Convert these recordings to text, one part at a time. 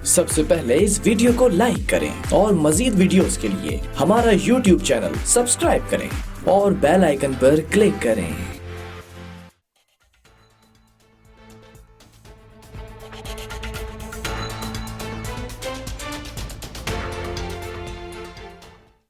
सबसे पहले इस वीडियो को लाइक करें और मजीद वीडियोस के लिए हमारा YouTube चैनल सब्सक्राइब करें और बेल आइकन पर क्लिक करें।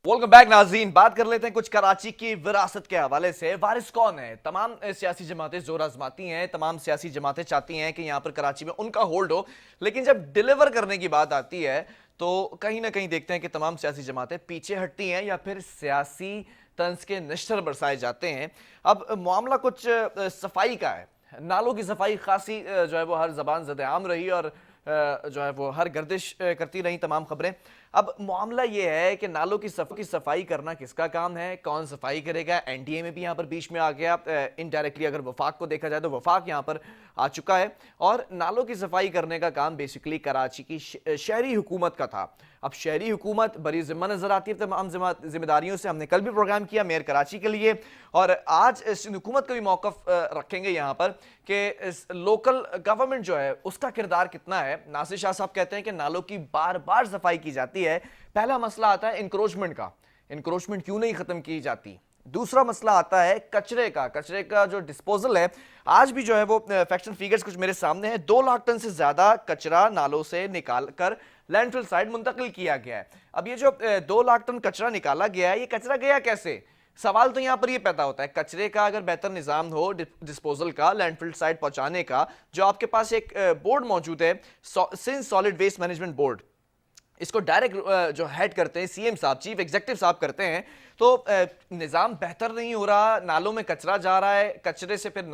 वेलकम बैक नाज़रीन। बात कर लेते हैं कुछ कराची की विरासत के हवाले से। वारिस कौन है? तमाम सियासी जमातें जोर आजमाती हैं, तमाम सियासी जमातें चाहती हैं कि यहाँ पर कराची में उनका होल्ड हो, लेकिन जब डिलीवर करने की बात आती है तो कहीं ना कहीं देखते हैं कि तमाम सियासी जमातें पीछे हटती हैं या फिर सियासी तंज के निश्तर बरसाए जाते हैं। अब मामला कुछ सफाई का है। नालों की सफाई खासी जो है वो हर जबान ज़द-ए-आम रही और जो है वो हर गर्दिश करती रही तमाम खबरें। अब मामला ये है कि नालों की सफाई करना किसका काम है, कौन सफाई करेगा? एनडीए में भी यहाँ पर बीच में आ गया। इनडायरेक्टली अगर वफाक को देखा जाए तो वफाक यहाँ पर आ चुका है और नालों की सफाई करने का काम बेसिकली कराची की शहरी हुकूमत का था। अब शहरी हुकूमत बड़ी जिम्मा नजर आती है तमाम जिम्मेदारियों से। हमने कल भी प्रोग्राम किया मेयर कराची के लिए और आज इस हुकूमत का भी मौकफ रखेंगे यहाँ पर कि लोकल गवर्नमेंट जो है उसका किरदार कितना है। नासिर शाह साहब कहते हैं कि नालों की बार बार सफाई की जाती है। पहला मसला आता है इंक्रोचमेंट का, इंक्रोचमेंट क्यों नहीं खत्म की जाती। दूसरा मसला आता है कचरे का जो डिस्पोजल है। आज भी जो है वो फैक्ट्स एंड फिगर्स कुछ मेरे सामने है। 2 लाख टन से ज्यादा कचरा नालों से निकाल कर लैंडफिल साइड मुंतकिल किया गया है। अब ये जो 2 लाख टन कचरा निकाला गया है, ये कचरा गया कैसे? सवाल तो यहां पर ये पैदा होता है। कचरे का अगर बेहतर निजाम हो डिस्पोजल का, लैंडफिल साइड पहुंचाने का, जो आपके पास एक बोर्ड मौजूद है Sindh solid waste management board, इसको डायरेक्ट जो हेड करते हैं सीएम साहब, चीफ एग्जीक्यूटिव साहब करते हैं, तो निज़ाम बेहतर नहीं हो रहा। नालों में कचरा जा रहा है, कचरे से फिर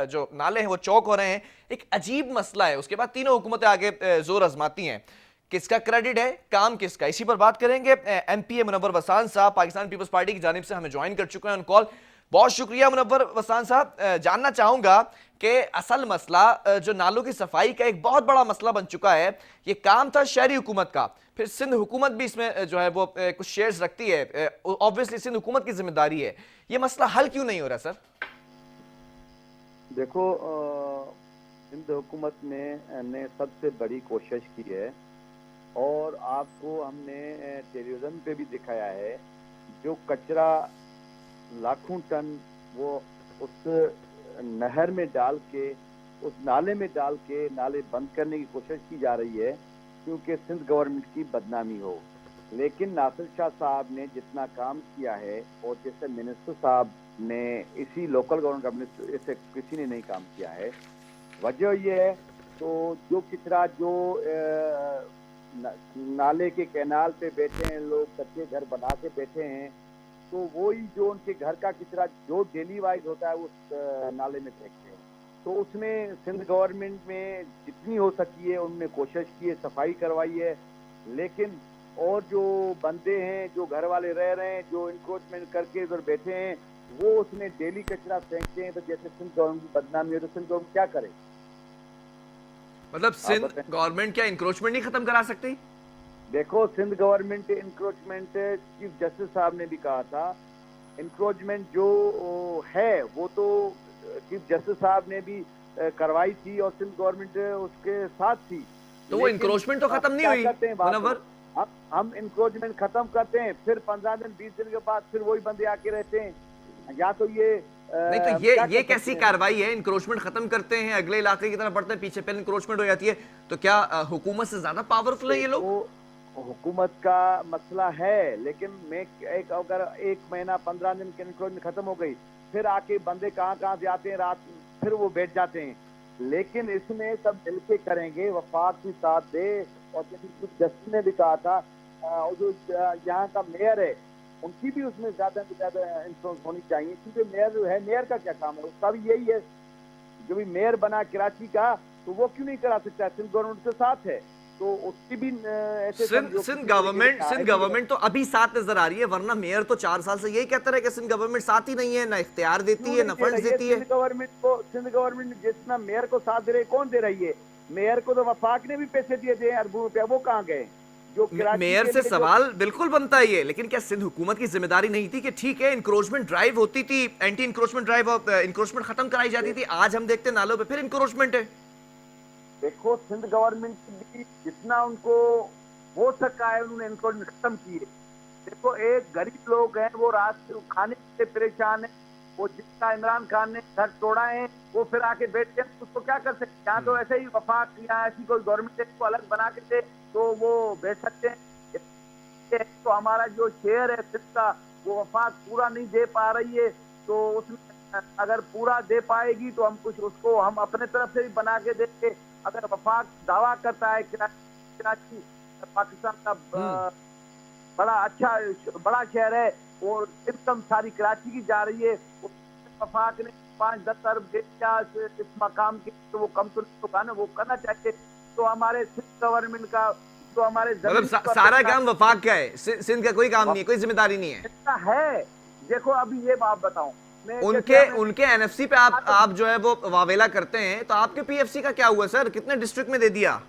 जो नाले हैं वो चौक हो रहे हैं। एक अजीब मसला है। उसके बाद तीनों हुकूमतें आगे जोर आजमाती हैं। किसका क्रेडिट है, काम किसका? इसी पर बात करेंगे। एमपी मुनव्वर वसान साहब पाकिस्तान पीपल्स पार्टी की जानिब से हमें ज्वाइन कर चुके हैं ऑन कॉल। बहुत शुक्रिया मुनव्वर वसान साहब। जानना चाहूंगा कि असल मसला जो नालों की सफाई का एक बहुत बड़ा मसला बन चुका है, ये काम था शहरी हुकूमत का, फिर सिंध हुकूमत भी इसमें जो है वो कुछ शेयर्स रखती है। ऑब्वियसली सिंध हुकूमत की जिम्मेदारी है। ये मसला हल क्यों नहीं हो रहा सर? देखो, सिंध हुकूमत ने सबसे बड़ी कोशिश की है और आपको हमने टेलीविजन पे भी दिखाया है। जो कचरा लाखों टन वो उस नहर में डाल के, उस नाले में डाल के नाले बंद करने की कोशिश की जा रही है क्योंकि सिंध गवर्नमेंट की बदनामी हो। लेकिन नासिर शाह साहब ने जितना काम किया है और जैसे मिनिस्टर साहब ने, इसी लोकल गवर्नमेंट का मिनिस्टर, इसे किसी ने नहीं काम किया है। वजह यह है तो जो कचरा जो नाले के कैनाल पे बैठे हैं लोग, कच्चे घर बना के बैठे हैं, तो वही जो उनके घर का कचरा जो डेली वाइज होता है उस नाले में फेंकते हैं। तो उसमें सिंध गवर्नमेंट में जितनी हो सकी है उनने कोशिश की है, सफाई करवाई है। लेकिन और जो बंदे हैं, जो घर वाले रह रहे हैं, जो इंक्रोचमेंट करके उधर बैठे हैं, वो उसमें डेली कचरा फेंकते हैं। तो जैसे सिंध गवर्नमेंट की बदनामी है तो सिंध गवर्नमेंट क्या करे? मतलब सिंध गवर्नमेंट क्या इंक्रोचमेंट नहीं खत्म करा सकती? देखो, Sindh government encroachment, chief justice साहब ने भी कहा था, इंक्रोचमेंट जो है वो तो चीफ जस्टिस साहब ने भी करवाई थी और सिंध गवर्नमेंट उसके साथ थी। तो वो इंक्रोचमेंट तो खत्म नहीं हुई मुनव्वर। हम इंक्रोचमेंट खत्म करते हैं, फिर 15 दिन 20 दिन के बाद फिर वही बंदे आके रहते हैं। या तो ये नहीं, तो ये कैसी कार्रवाई है? इंक्रोचमेंट खत्म करते हैं, अगले इलाके की तरफ बढ़ते हैं, पीछे पहले इंक्रोचमेंट हो जाती है, तो क्या हुकूमत से ज्यादा पावरफुल है ये लोग? हुकूमत का मसला है, लेकिन मैं अगर 1 महीना 15 दिन के इंक्रोचमेंट खत्म हो गई, फिर आके बंदे कहाँ से आते हैं, रात फिर वो बैठ जाते हैं। लेकिन इसमें सब मिलके करेंगे, वफाक भी साथ दे। और जस्टिस ने भी कहा था, और जो यहाँ का मेयर है उनकी भी उसमें ज्यादा से ज्यादा इन्फ्लुएंस होनी चाहिए, क्योंकि मेयर जो है, मेयर का क्या काम है? उसका भी यही है, जो भी मेयर बना कराची का, तो वो क्यों नहीं करा सकता? सिंध गवर्नमेंट के साथ है तो उसकी भी ऐसे सिंध गवर्नमेंट तो अभी साथ नजर आ रही है, वरना मेयर तो 4 साल से यही कहता रहे कि सिंध गवर्नमेंट साथ ही नहीं है, ना इख्तियार देती है, ना फंड देती है। सिंध गवर्नमेंट जितना मेयर को साथ दे रही है, कौन दे रही है? मेयर को तो वफाक ने भी पैसे दिए थे अरबों रुपया, वो कहाँ गए? जो मेयर से सवाल बिल्कुल बनता है ये, लेकिन क्या सिंध हुकूमत की जिम्मेदारी नहीं थी कि ठीक है इंक्रोचमेंट ड्राइव होती थी, एंटी इंक्रोचमेंट ड्राइव, इंक्रोचमेंट खत्म कराई जाती थी। आज हम देखते हैं नालों पे फिर इंक्रोचमेंट है। देखो सिंध गवर्नमेंट भी जितना उनको हो सका है उन्होंने इनको खत्म किए। देखो एक गरीब लोग हैं, वो रात को खाने से परेशान है, वो जितना इमरान खान ने घर तोड़ा है वो फिर आके बैठ के उसको क्या कर सकते। यहाँ तो ऐसे ही वफाक या ऐसी कोई गवर्नमेंट को अलग बना के दे तो वो बेच सकते हैं। तो हमारा जो शेयर है सिंध का वो वफाक पूरा नहीं दे पा रही है, तो उसमें अगर पूरा दे पाएगी तो हम कुछ उसको हम अपने तरफ से भी बना के देंगे। अगर वफाक दावा करता है कराची पाकिस्तान का बड़ा अच्छा बड़ा शहर है और इनकम सारी कराची की जा रही है, वफाक ने 5-10 अरब दे दिया इस मकाम के, तो वो कम तो नहीं होगा ना, वो करना चाहिए। तो हमारे सिंध गवर्नमेंट का तो हमारे मतलब सारा काम वफाक का है, सिंध का कोई काम नहीं है, कोई जिम्मेदारी नहीं है। है देखो अभी ये बात बताऊं उनके एनएफसी पे आप जो है वो वावेला करते हैं, तो आपके पीएफसी का क्या हुआ सर, कितने डिस्ट्रिक्ट में दे दिया?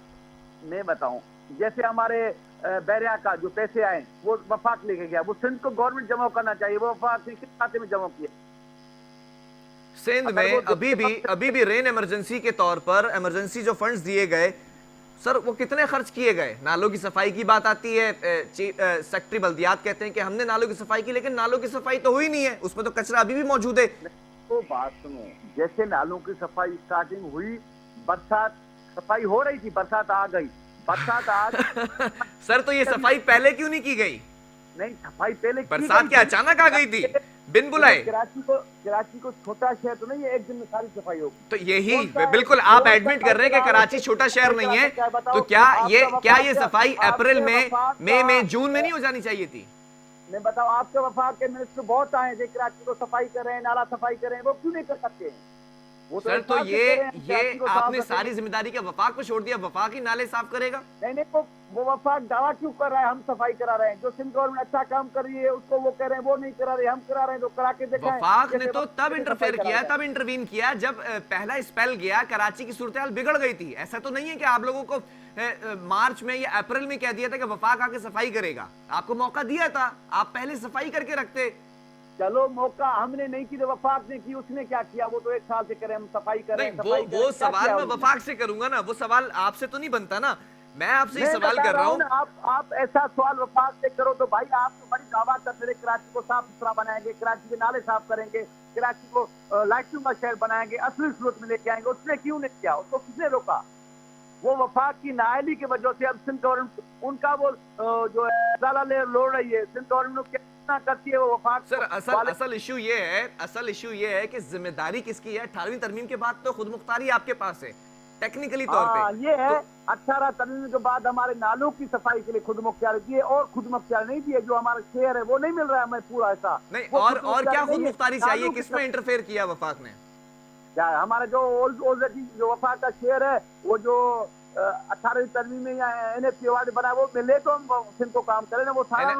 मैं बताऊं, जैसे हमारे बैरिया का जो पैसे आए वो वफाक लेके गया, वो सिंध को गवर्नमेंट जमा करना चाहिए, वो वफाक किस खाते में जमा किया? सिंध में अभी भी रेन इमरजेंसी के तौर पर इमरजेंसी जो फंड्स दिए गए सर, वो कितने खर्च किए गए? नालों की सफाई की बात आती है, सेक्रेटरी बल्दियात कहते हैं कि हमने नालों की सफाई की, लेकिन नालों की सफाई तो हुई नहीं है, उसमें तो कचरा अभी भी मौजूद है। तो बात सुनो, जैसे नालों की सफाई स्टार्टिंग हुई, बरसात सफाई हो रही थी, बरसात आ गई, बरसात आज सर तो ये सफाई पहले क्यों नहीं की गई? नहीं सफाई पहले बरसात क्या अचानक आ गई थी बिन बुलाए? कराची को छोटा शहर तो नहीं है, एक दिन में सारी सफाई होगी। तो यही बिल्कुल आप एडमिट कर रहे हैं कि कराची छोटा शहर नहीं है, तो क्या ये सफाई अप्रैल में, मई में, जून में नहीं हो जानी चाहिए थी? मैं बताओ, आपके वफाक के मिनिस्टर बहुत आए थे, कराची को सफाई कर रहे हैं, नाला सफाई कर रहे हैं, वो क्यों नहीं कर सकते हैं? वो सर तो ये आपने सारी जिम्मेदारी क्या वफाक पे छोड़ दिया? वफाक ही नाले साफ करेगा? नहीं वो वफाक दावा क्यों कर रहा है हम सफाई करा रहे हैं? जो सिंध गवर्नमेंट अच्छा काम कर रही है उसको वो कह रहे हैं वो नहीं करा रहे, हम करा रहे हैं, तो करा के दिखाएं। वफाक ने तो तब इंटरफेयर किया, तब इंटरवीन किया जब पहला स्पेल गया, कराची की सूरत हाल बिगड़ गई थी। ऐसा तो नहीं है कि आप लोगों को मार्च में या अप्रैल में कह दिया था कि वफाक आके सफाई करेगा। आपको मौका दिया था, आप पहले सफाई करके रखते। चलो मौका हमने नहीं की तो वफाक ने की, उसने क्या किया? वो तो 1 साल से करे, हम सफाई करें। वो सवाल मैं वफाक से करूंगा ना, वो सवाल आपसे तो नहीं बनता ना। मैं आपसे सवाल कर रहा हूँ, आप ऐसा सवाल वफाक से करो तो भाई आप तो बड़ी दावा करते रहे, कराची को साफ सुथरा बनाएंगे, कराची के नाले साफ करेंगे, कराची को लाइटिंग का शहर बनाएंगे, असली सूरत में लेके आएंगे। उसने क्यों नहीं किया? उसको किसने रोका? वो वफाक की नाअहली की वजह से अब सिंध गवर्नमेंट उनका वो जो है लोड़ रही है, सिंध गवर्नमेंट कितना करती है वो वफाक। सर असल इशू ये है कि जिम्मेदारी किसकी है? 18वीं तरमीम के बाद तो खुद मुख्तारी आपके पास है टेक्निकली तौर पे। ये है 18 तरमीम के बाद हमारे नालों की सफाई के लिए खुद मुख्तारी दी है, और खुद मुख्तारी नहीं दी है। जो हमारा शेयर है वो नहीं मिल रहा है हमें पूरा ऐसा नहीं। और क्या खुद मुख्तारी चाहिए? किसमें इंटरफेयर किया वफाक ने? क्या हमारा जो ऑलरेडी जो वफाक का शेयर है वो जो 18वीं तरमीम में या एनएफसी अवार्ड बना वो मिले तो हम सिंध को काम करें ना, वो सारा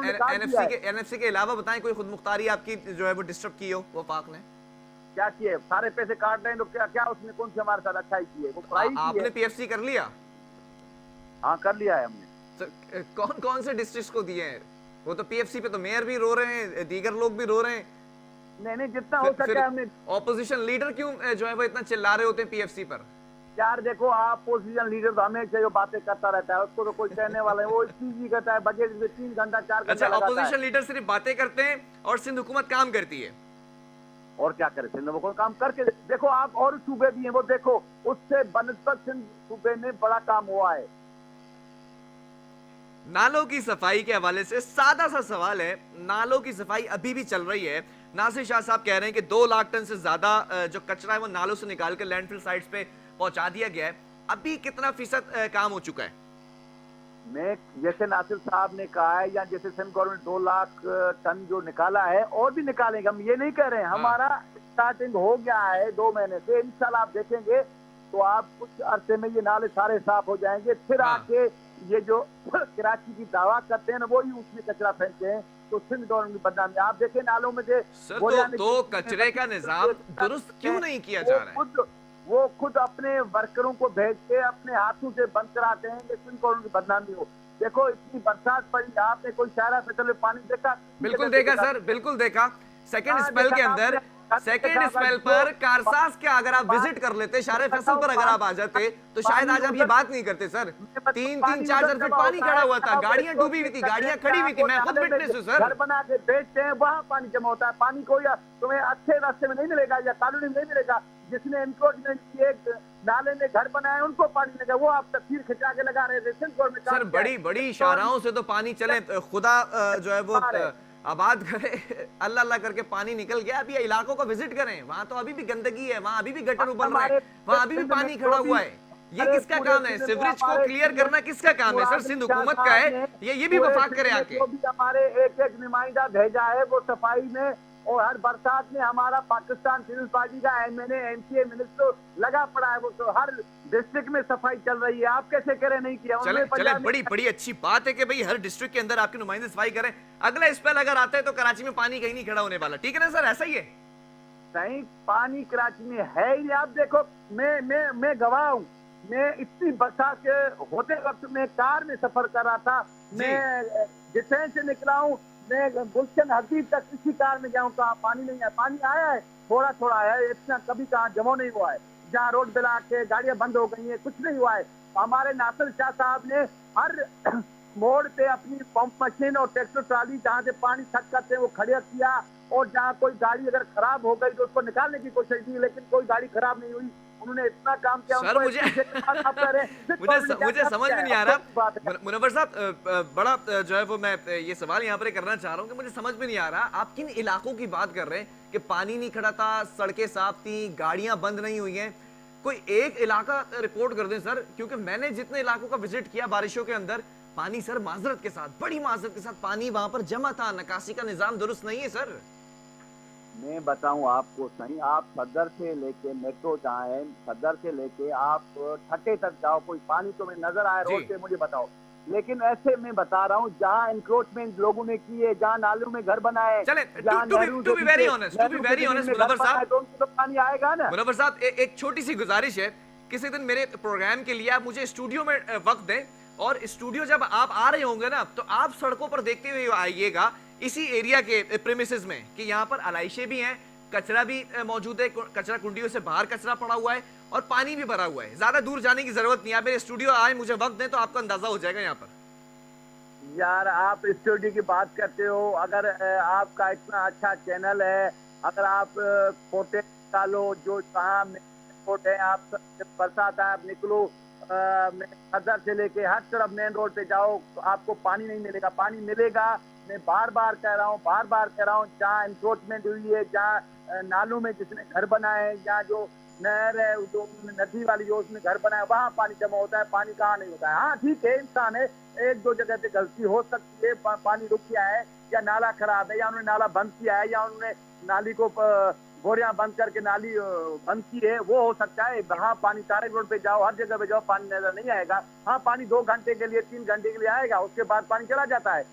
एनएफसी के अलावा बताएं कोई खुद मुख्तारी आपकी जो है वो डिस्टर्ब की हो वफाक ने? क्या किए? सारे पैसे काट रहे हैं तो क्या उसने कौन से हमारे साथ अच्छाई की है? वो आपने पीएफसी कर लिया? हाँ कर लिया है हमने। तो कौन कौन से डिस्ट्रिक्ट को दिए हैं? वो तो पीएफसी पे तो मेयर भी रो रहे हैं, दीगर लोग भी रो रहे हैं। नहीं जितना हो सके हमने। ऑपोजिशन लीडर क्यों जो है वो इतना चिल्ला रहे होते हैं पीएफसी पर? यार देखो, आप पोजीशन लीडर तो हमेशा जो बातें करता रहता है, उसको तो कोई कहने वाला है। वो इसी कहता है बजट में 3 घंटा 4 घंटा। अच्छा, ऑपोजिशन लीडर सिर्फ बातें करते हैं और सिंध हुकूमत काम करती है। और क्या करे? सिंध को काम करके देखो आप, और सूबे भी हैं वो देखो, उससे बनस्पत सिंध सूबे में बड़ा काम हुआ है। नालों की सफाई के हवाले से सादा सा सवाल है, नालों की सफाई अभी भी चल रही है। नासिर शाह साहब कह रहे हैं कि 2 लाख टन से ज्यादा जो कचरा है वो नालों से निकाल कर लैंडफिल साइट्स पे पहुंचा दिया गया है। अभी कितना फीसद काम हो चुका है? मैं जैसे नासिर साहब ने कहा है, या जैसे सिंध गवर्नमेंट 2 लाख टन जो निकाला है और भी निकालेंगे, हम ये नहीं कह रहे हैं। हमारा स्टार्टिंग हो गया है 2 महीने से, इंशाल्लाह आप देखेंगे तो आप कुछ अरसे में ये नाले सारे साफ हो जाएंगे। फिर आके ये जो कराची की दावा करते हैं ना, वो ही उसमें कचरा फेंकते हैं, तो सिंध गवर्नमेंट की बदनामी। आप देखें नालों में तो कचरे का निजाम दुरुस्त क्यों नहीं किया जा रहा है? वो खुद अपने वर्करों को भेज के अपने हाथों से बंद कराते हैं कि सिंध गवर्नमेंट की बदनामी हो। देखो इतनी बरसात पड़ी, आपने कोई शायरा फैसल में पानी देखा? बिल्कुल देखा सर, बिल्कुल देखा। सेकेंड स्पेल के अंदर सेकेंड स्पेल पर कारसास के अगर आप विजिट कर लेते, शारे फैसल पर अगर आप आ जाते तो शायद आज आप ये बात नहीं करते सर। 3-4 फीट पानी खड़ा हुआ था, गाड़ियां डूबी हुई थी, गाड़ियां खड़ी हुई थी, मैं खुद विटनेस हूं सर। घर बना के बेचते हैं, वहाँ पानी जमा होता है। पानी कोई तुम्हें अच्छे रास्ते में नहीं मिलेगा या कानूनी में नहीं मिलेगा। जिसने एनक्रोचमेंट किए, नाले में घर बनाए, उनको पानी मिलेगा। वो आप तस्वीर खिंचा के लगा रहे थे सर। बड़ी बड़ी इशाराओं से तो पानी चले, खुदा जो है वो आबाद करे, अल्लाह अल्लाह करके पानी निकल गया। अभी इलाकों को विजिट करें, वहां तो अभी भी गंदगी है, वहां अभी भी गटर उबल रहा है, वहां अभी भी पानी खड़ा हुआ है। ये किसका काम है? सीवरेज को क्लियर करना किसका काम है सर? सिंध हुकूमत का है। ये भी वफाक करे आके। जो भी हमारे एक नुमाइंदा भेजा है वो सफाई में, और हर बरसात में हमारा पाकिस्तान पीपल्स पार्टी का एमएनए एमसीए मिनिस्टर लगा पड़ा है। वो तो हर डिस्ट्रिक्ट में सफाई चल रही है। आप कैसे करें नहीं किया? चले चले, बड़ी बड़ी अच्छी बात है कि भाई हर डिस्ट्रिक्ट के अंदर आपके नुमाइंदे सफाई करें। अगला स्पेल अगर आता है तो कराची में पानी कहीं नहीं खड़ा होने वाला, ठीक है ना सर? ऐसा ही है। नहीं, पानी कराची में है ही। आप देखो, मैं गवाह हूँ। मैं इतनी बरसात के होते वक्त में कार में सफर कर रहा था। मैं डिफेंस से निकला हूँ, मैं गुलशन हदीद तक किसी कार में गया हूँ, कहाँ पानी नहीं है। पानी आया है, थोड़ा थोड़ा आया है, इतना कभी कहाँ जमा नहीं हुआ है। जहाँ रोड बिला के गाड़ियां बंद हो गई हैं, कुछ नहीं हुआ है। हमारे नासिर शाह साहब ने हर मोड़ पे अपनी पंप मशीन और ट्रैक्टर ट्राली जहाँ से पानी छक करते हैं वो खड़ा किया, और जहाँ कोई गाड़ी अगर खराब हो गई तो उसको निकालने की कोशिश की, लेकिन कोई गाड़ी खराब नहीं हुई। उन्होंने इतना काम किया सर। मुझे समझ में नहीं आ रहा मुनव्वर साहब, बड़ा जो है वो मैं ये सवाल यहाँ पर करना चाह रहा हूँ कि मुझे समझ में नहीं आ रहा, आप किन इलाकों की बात कर रहे हैं कि पानी नहीं खड़ा था, सड़कें साफ थी, गाड़ियां बंद नहीं हुई हैं? कोई एक इलाका रिपोर्ट कर दें सर, क्योंकि मैंने जितने इलाकों का विजिट किया बारिशों के अंदर, पानी सर माजरत के साथ, बड़ी माजरत के साथ पानी वहां पर जमा था। निकासी का निजाम दुरुस्त नहीं है सर। मैं बताऊं आपको सही, आप सदर से लेके मेट्रो जाएं, सदर से लेके आप ठट्टे तक जाओ, कोई पानी तो मैं नजर आए रोड पे, मुझे बताओ। लेकिन ऐसे मैं बता रहा हूँ जहाँ एंक्रोचमेंट लोगों ने किए, जहाँ नालों में घर बनाए, चले to be very honest Munawwar साहब, तो पानी आएगा ना। मुनव्वर साहब, एक छोटी सी गुजारिश है, किसी दिन मेरे प्रोग्राम के लिए आप मुझे स्टूडियो में वक्त दें, और स्टूडियो जब आप आ रहे होंगे ना तो आप सड़कों पर देखते हुए आइएगा, इसी एरिया के प्रीमिसेस में, कि यहाँ पर आलाइशें भी हैं, कचरा भी मौजूद है, कचरा कुंडियों से बाहर कचरा पड़ा हुआ है और पानी भी भरा हुआ है। ज्यादा दूर जाने की जरूरत नहीं है, आप मेरे स्टूडियो आए, मुझे वक्त दें तो आपको अंदाजा हो जाएगा यहाँ पर। यार आप स्टूडियो की बात करते हो, अगर आपका इतना अच्छा चैनल है, अगर आप फोटो डालो जो कहाँ फोटो है, आप बरसात है आप निकलो, सदर से लेके हर तरफ मेन रोड पे जाओ, आपको पानी नहीं मिलेगा। पानी मिलेगा, मैं बार बार कह रहा हूँ, जहाँ एनक्रोचमेंट हुई है, जहाँ नालों में जिसने घर बनाए हैं, या जो नहर है, जो नदी वाली जो उसने घर बनाया, वहाँ पानी जमा होता है। पानी कहाँ नहीं होता है? हाँ ठीक है, इंसान है, एक दो जगह पे गलती हो सकती है, पानी रुक गया है, या नाला खराब है, या उन्होंने नाला बंद किया है, या उन्होंने नाली को बोरियां बंद करके नाली बंद की है, वो हो सकता है। हाँ, पानी सारे रोड पे जाओ, हर जगह पे जाओ, पानी नजर नहीं आएगा। हाँ, पानी 2 घंटे के लिए 3 घंटे के लिए आएगा, उसके बाद पानी चला जाता है।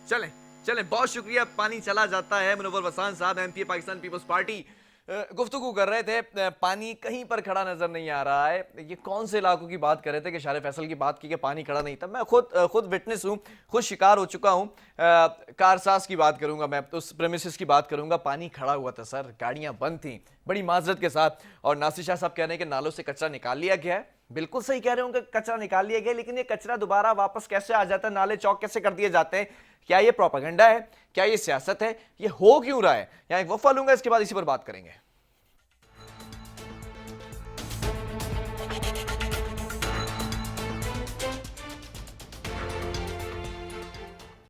चलें चलें, बहुत शुक्रिया। पानी चला जाता है। मुनव्वर वसान साहब एमपी पाकिस्तान पीपल्स पार्टी गुफ्तगू कर रहे थे, पानी कहीं पर खड़ा नजर नहीं आ रहा है। ये कौन से इलाकों की बात कर रहे थे कि शारे फैसल की बात की कि पानी खड़ा नहीं था। मैं खुद विटनेस हूँ, खुद शिकार हो चुका हूँ। कारसास की बात करूंगा, मैं उस प्रेमिसेस की बात करूंगा, पानी खड़ा हुआ था सर, गाड़ियां बंद थी बड़ी माजरत के साथ। और नासिर शाह साहब कह रहे हैं कि नालों से कचरा निकाल लिया गया है। बिल्कुल सही कह रहे होंगे, कचरा निकाल लिया गया, लेकिन ये कचरा दोबारा वापस कैसे आ जाता है, नाले चौक कैसे कर दिए जाते हैं? क्या ये प्रोपेगेंडा है? क्या ये सियासत है? ये हो क्यों रहा है? यहाँ एक वक्फा लूंगा, इसके बाद इसी पर बात करेंगे।